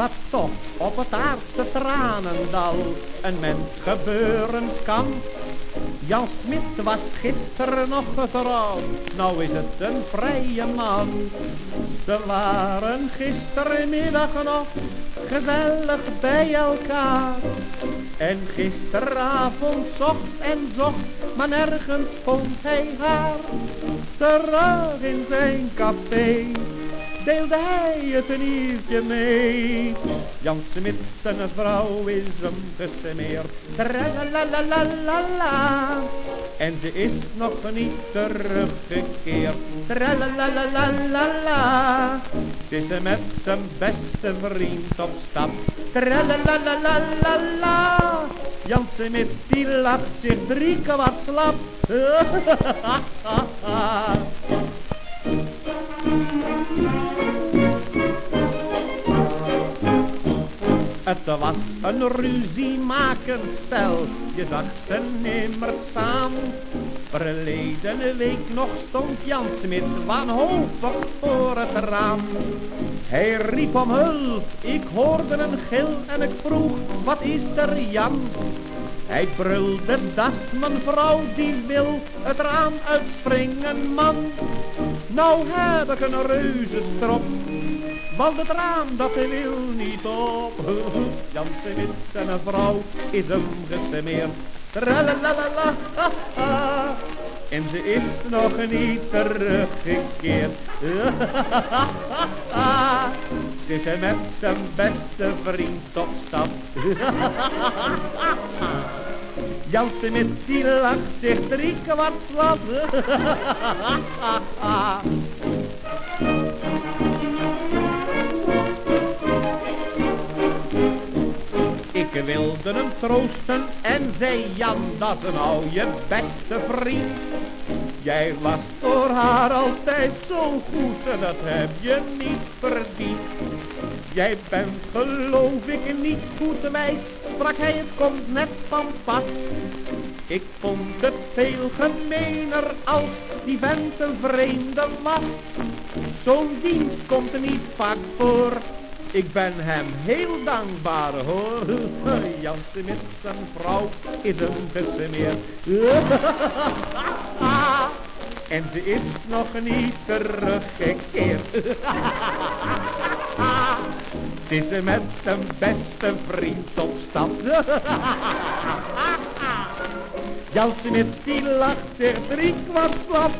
wat toch op het aardse tranendal een mens gebeuren kan. Jan Smit was gisteren nog getrouwd, nou is het een vrije man. Ze waren gistermiddag nog gezellig bij elkaar. En gisteravond zocht, maar nergens vond hij haar. Terug in zijn café deelde hij het een uurtje mee. Jan Smit zijn vrouw is hem gesmeerd, tralalalala. En ze is nog niet teruggekeerd, tralalalala. Ze is met zijn beste vriend op stap, tralalalala. Jan Smit die lacht zich 3/4 slap. Het was een ruziemakend stel, je zag ze nimmer samen. Verleden week nog stond Jan Smit wanhopig voor het raam. Hij riep om hulp, ik hoorde een gil en ik vroeg, wat is er Jan? Hij brulde, das mijn vrouw die wil het raam uitspringen man. Nou heb ik een reuzenstrop, want het raam dat wil niet op. Jan Smit zijn vrouw is hem gesmeerd, tralalala. En ze is nog niet teruggekeerd. Ze is met zijn beste vriend op stap. Jan Smit die lacht zich 3/4 slap. Ik wilde hem troosten en zei Jan, dat is nou je beste vriend. Jij was voor haar altijd zo goed en dat heb je niet verdiend. Jij bent geloof ik niet goed wijs, sprak hij, het komt net van pas. Ik vond het veel gemeener als die vent een vreemde was. Zo'n dienst komt er niet vaak voor, ik ben hem heel dankbaar hoor. Jan Smit zijn vrouw is hem gesmeerd. En ze is nog niet teruggekeerd. Ze is met zijn beste vriend op stap. Jan Smit die lacht zich 3/4 slap.